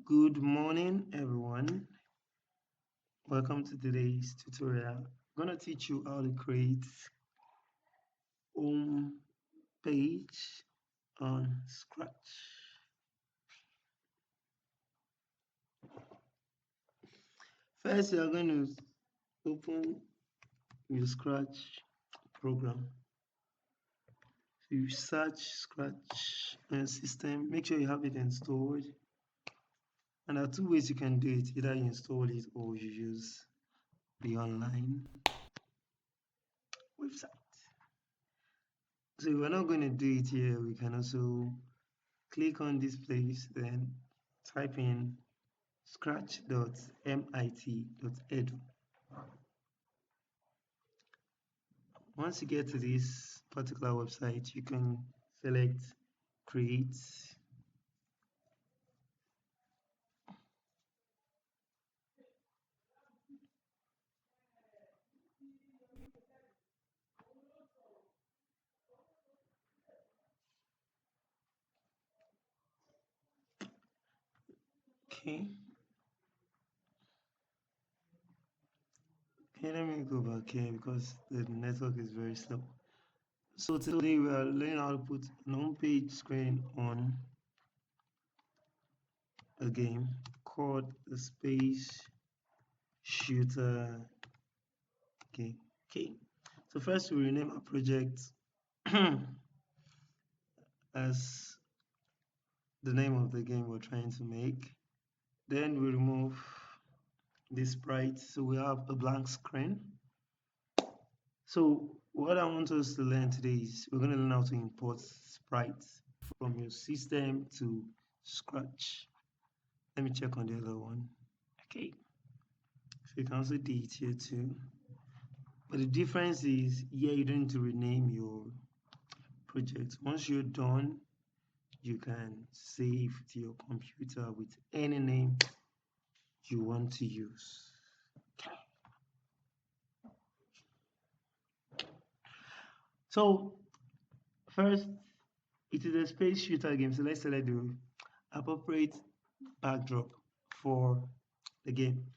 Good morning, everyone. Welcome to today's tutorial. I'm going to teach you how to create home page on Scratch. First, you are going to open your Scratch program. So you search Scratch on your system. Make sure you have it installed. And there are two ways you can do it. Either you install it or you use the online website. So if we're not going to do it here, we can also click on this place, then type in scratch.mit.edu. Once you get to this particular website, you can select create. Okay. Okay, let me go back here because the network is very slow. So today we are learning how to put an home page screen on a game called the Space Shooter game. Okay. So first we rename our project as the name of the game we're trying to make. Then we remove this sprite so we have a blank screen. So what I want us to learn today is we're going to learn how to import sprites from your system to Scratch. Let me check on the other one. Okay, so you can also do it here too. But the difference is here you don't need to rename your project. Once you're done, you can save to your computer with any name you want to use. So first, it is a space shooter game. So let's select the appropriate backdrop for the game.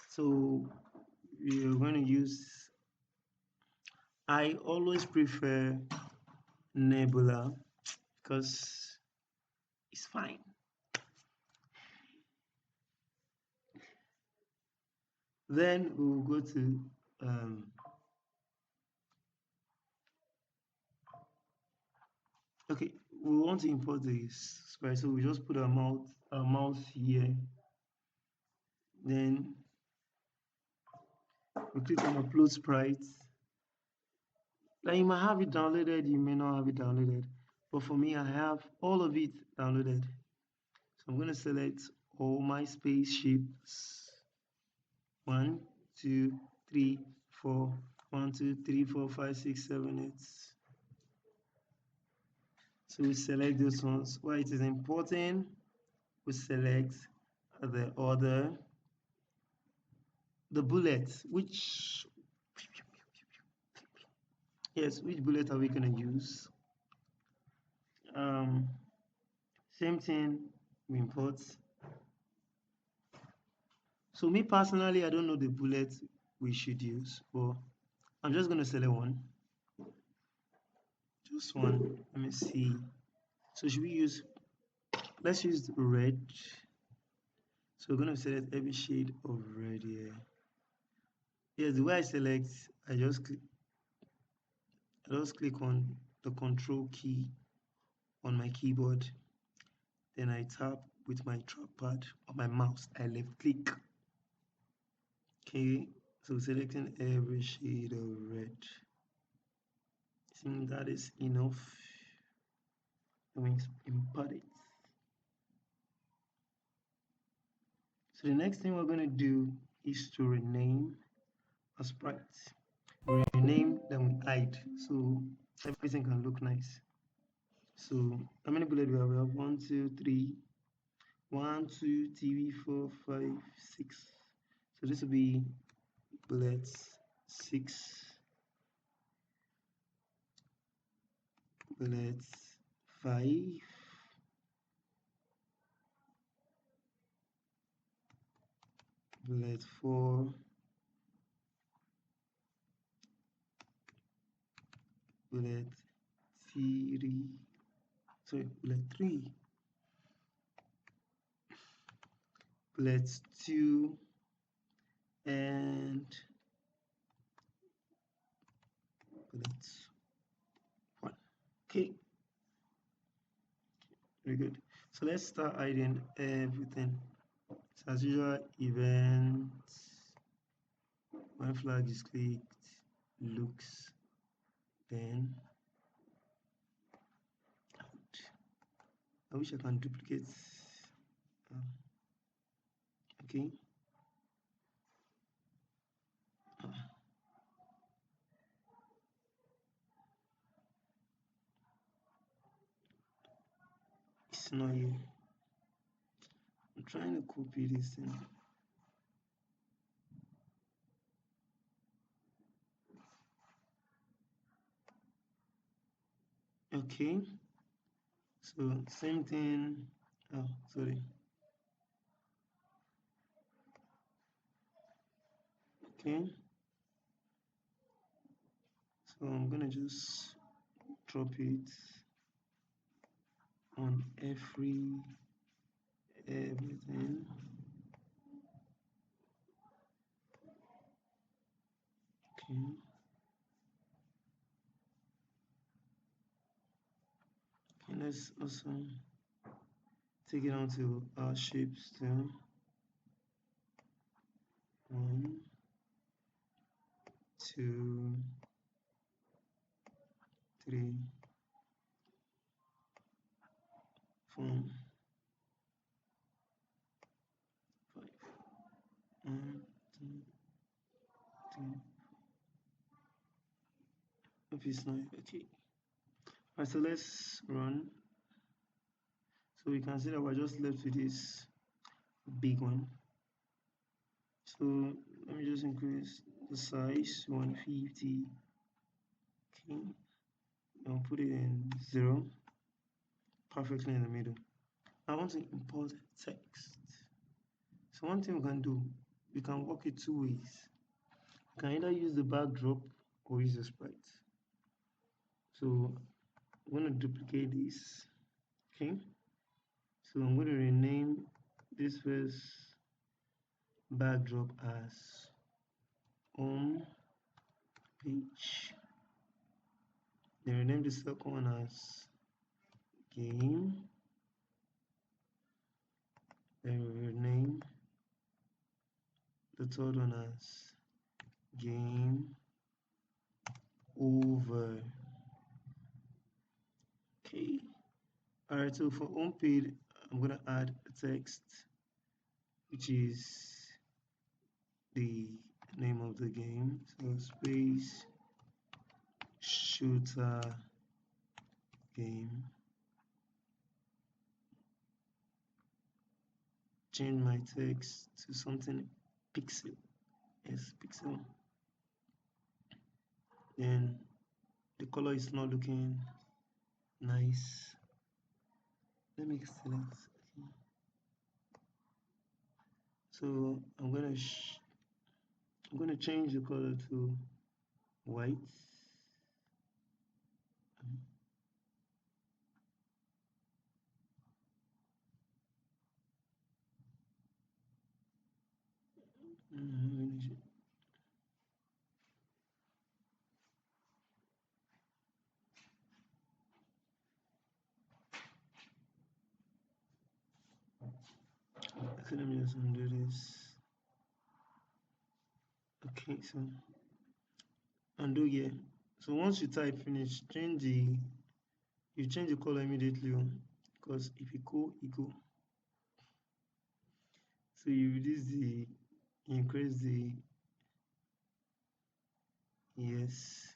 So we're going to use, I always prefer Nebula because it's fine. Then we will go to okay, we want to import this sprite, so we just put our mouse here. Then we click on upload sprite. Now you might have it downloaded, you may not have it downloaded, but for me I have all of it downloaded. So I'm going to select all my spaceships. 1, 2, 3, 4. 1, 2, 3, 4, 5, 6, 7, 8. So we select those ones. Why it is important, we select the order, the bullet, which bullet are we going to use? Same thing, we import. So me personally, I don't know the bullet we should use, but I'm just going to select one. Just one. Let me see. So should we use, let's use red. So we're going to select every shade of red here. Yes, the way I select, I just click on the control key on my keyboard. Then I tap with my trackpad on my mouse. I left click. Okay, so selecting every shade of red. I think that is enough. Let me import it. So the next thing we're going to do is to rename a sprite. We rename, then we hide, so everything can look nice. So how many bullets do we have? We have 1, 2, 3, 1, 2, 3, 4, 5, 6. So this will be bullets 6, bullets 5, bullet 4, bullet 3, sorry, bullet 3, bullet 2, and bullet 1. Okay, very good. So let's start hiding everything. So as usual, events, when flag is clicked, looks, then out. I wish I can duplicate. Okay. It's not here. I'm trying to copy this thing. Okay. So same thing. Oh, sorry. Okay. So I'm gonna just drop it on everything. Okay. Okay, let's also take it onto our shapes too. 1, 2, 3, 4, 5. 1, 2, 3. Hope it's not okay. Alright, so let's run. So we can see that we're just left with this big one. So let me just increase the size 150. Okay, I'll put it in 0, perfectly in the middle. I want to import text. So one thing we can do, we can work it two ways. We can either use the backdrop or use the sprite. So I'm going to duplicate this. Okay, so I'm going to rename this first backdrop as home page. Then rename the second one as game. Then we rename the third one as game over. Okay. Alright, so for home page, I'm gonna add a text, which is the name of the game. So space shooter game. Change my text to something pixel. Yes, pixel. Then the color is not looking nice. Let me select. Okay. So I'm gonna change the color to white. Okay, let me just undo this. Okay, so undo here. So once you type finish, you change the color immediately, because if you go, you go. So you increase the yes.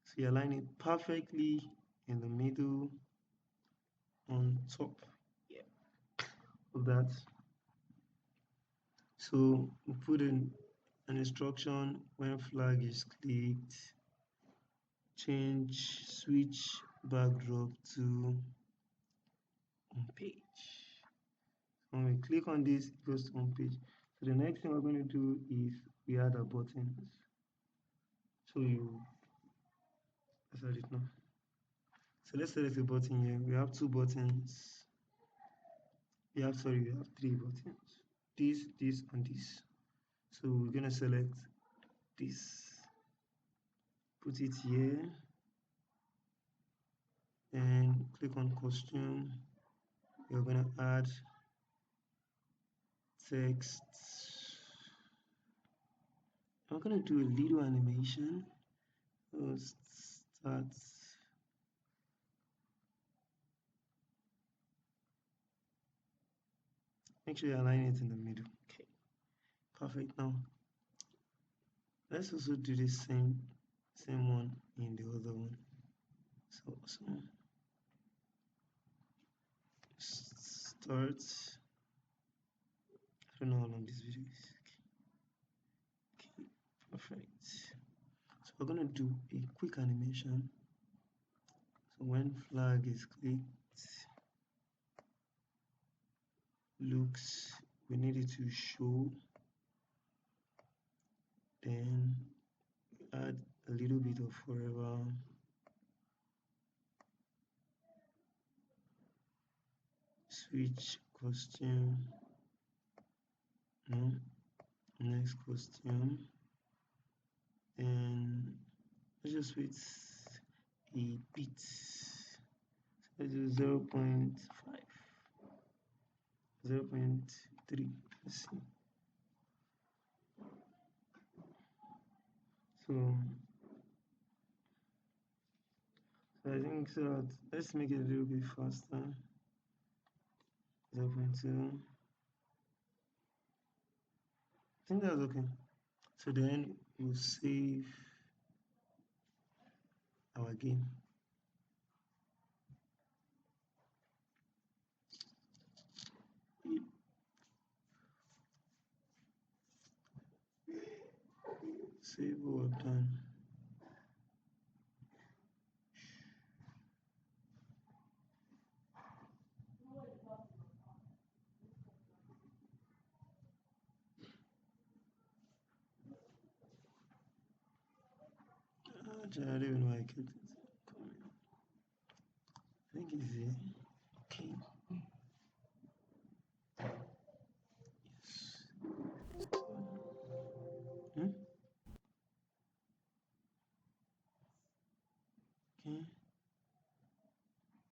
So you align it perfectly in the middle on top, yeah, of that. So we put in an instruction when flag is clicked, switch backdrop to home page. When we click on this, it goes to home page. So the next thing we're going to do is we add our buttons. So that's it now. So let's select a button here. We have two buttons. We have 3 buttons. This, and this. So we're gonna select this, put it here, and click on costume. We're gonna add text. I'm gonna do a little animation. Start. Make sure you align it in the middle. Okay, perfect. Now let's also do the same one in the other one. So start. I don't know how long this video is. Okay, perfect. So we're gonna do a quick animation. So when flag is clicked, looks, we need it to show, then add a little bit of forever, switch costume, no, next costume, and let's just wait a bit. Let's do 0.5, 0.3. Let's see. So I think so. Let's make it a little bit faster. 0.2. I think that's okay. So then we'll save our game. Save what we've done. I don't even know why I kept it. I think it's here. Okay.